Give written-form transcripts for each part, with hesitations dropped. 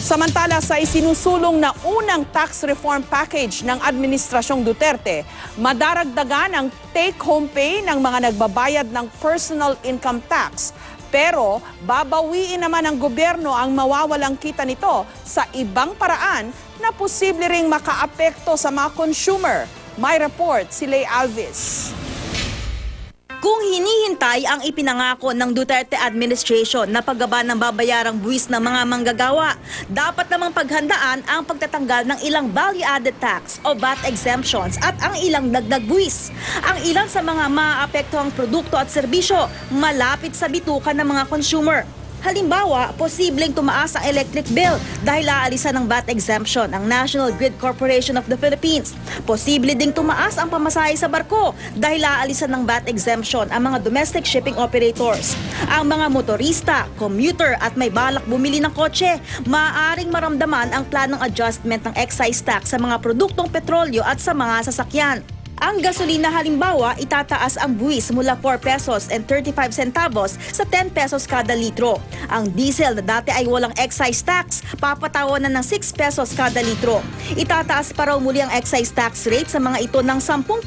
Samantala sa isinusulong na unang tax reform package ng Administrasyong Duterte, madaragdagan ang take-home pay ng mga nagbabayad ng personal income tax. Pero babawiin naman ng gobyerno ang mawawalang kita nito sa ibang paraan na posible ring makaapekto sa mga consumer. May report si Lay Alvis. Kung hinihintay ang ipinangako ng Duterte administration na paggaba ng babayarang buwis ng mga manggagawa, dapat namang paghandaan ang pagtatanggal ng ilang value-added tax o VAT exemptions at ang ilang dagdag buwis. Ang ilan sa mga maaapektuhang produkto at serbisyo malapit sa bituka ng mga consumer. Halimbawa, posibleng tumaas ang electric bill dahil aalisan ng VAT exemption ang National Grid Corporation of the Philippines. Posible ding tumaas ang pamasahe sa barko dahil aalisan ng VAT exemption ang mga domestic shipping operators. Ang mga motorista, commuter at may balak bumili ng kotse, maaaring maramdaman ang planong adjustment ng excise tax sa mga produktong petrolyo at sa mga sasakyan. Ang gasolina halimbawa, itataas ang buwis mula 4 pesos and 35 centavos sa 10 pesos kada litro. Ang diesel na dati ay walang excise tax, papatawanan ng 6 pesos kada litro. Itataas pa raw muli ang excise tax rate sa mga ito ng 10%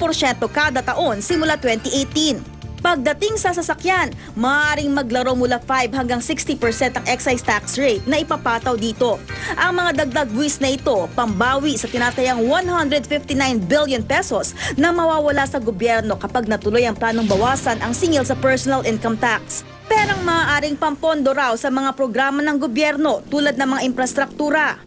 kada taon simula 2018. Pagdating sa sasakyan, maaaring maglaro mula 5 hanggang 60% ang excise tax rate na ipapataw dito. Ang mga dagdag buwis na ito, pambawi sa tinatayang 159 billion pesos na mawawala sa gobyerno kapag natuloy ang planong bawasan ang singil sa personal income tax. Perang maaaring pampondo raw sa mga programa ng gobyerno tulad ng mga infrastruktura.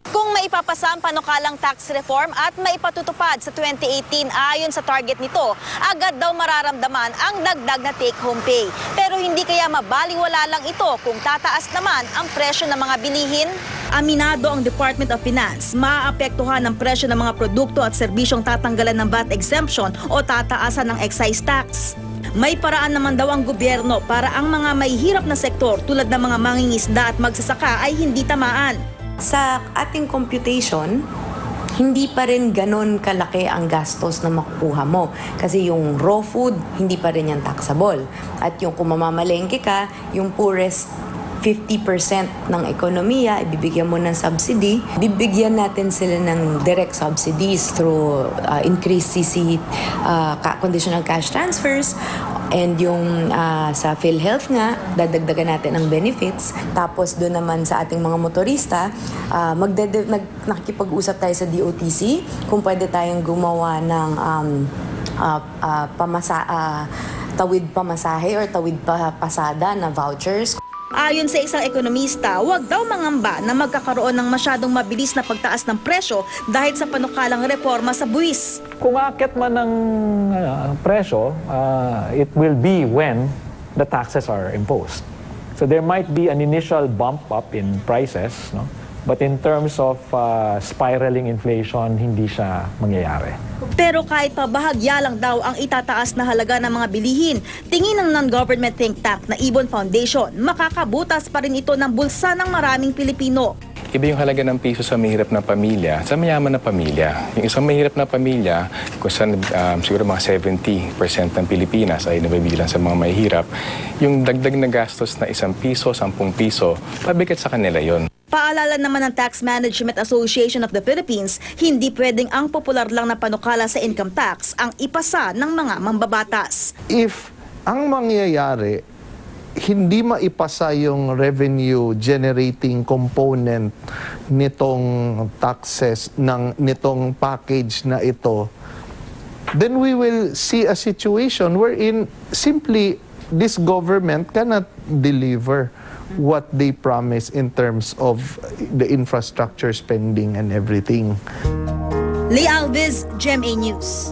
Kung maipapasa ang panukalang tax reform at maipatutupad sa 2018 ayon sa target nito, agad daw mararamdaman ang dagdag na take-home pay. Pero hindi kaya mabaliwala lang ito kung tataas naman ang presyo ng mga bilihin? Aminado ang Department of Finance, maaapektuhan ang presyo ng mga produkto at serbisyong tatanggalan ng VAT exemption o tataasan ng excise tax. May paraan naman daw ang gobyerno para ang mga mahihirap na sektor tulad ng mga mangingisda at magsasaka ay hindi tamaan. Sa ating computation, hindi pa rin ganon kalaki ang gastos na makukuha mo. Kasi yung raw food, hindi pa rin yan taxable. At yung kung mamamalengke ka, yung poorest 50% ng ekonomiya, ibibigyan mo ng subsidy. Bibigyan natin sila ng direct subsidies through increased CC, conditional cash transfers, and yung sa PhilHealth nga, dadagdagan natin ang benefits. Tapos doon naman sa ating mga motorista, nakikipag-usap tayo sa DOTC kung pwede tayong gumawa ng tawid pamasahe or tawid pasada na vouchers. Ayon sa isang ekonomista, huwag daw mangamba na magkakaroon ng masyadong mabilis na pagtaas ng presyo dahil sa panukalang reforma sa buwis. Kung aakyat man ng presyo, it will be when the taxes are imposed. So there might be an initial bump up in prices, no? But in terms of spiraling inflation, hindi siya mangyayari. Pero kahit pa bahagya lang daw ang itataas na halaga ng mga bilihin, tingin ng non-government think tank na Ibon Foundation, makakabutas pa rin ito ng bulsa ng maraming Pilipino. Iba yung halaga ng piso sa mahirap na pamilya, sa mayaman na pamilya. Yung isang mahirap na pamilya, kung saan siguro mga 70% ng Pilipinas ay nabibilang sa mga mahirap, yung dagdag na gastos na 1 piso, 10 piso, pabigat sa kanila yon. Paalala naman ng Tax Management Association of the Philippines, hindi pwedeng ang popular lang na panukala sa income tax ang ipasa ng mga mambabatas. If ang mangyayari, hindi maipasa yung revenue generating component nitong taxes nitong package na ito, then we will see a situation wherein simply this government cannot deliver what they promise in terms of the infrastructure spending and everything. Lay Alvis, GMA News.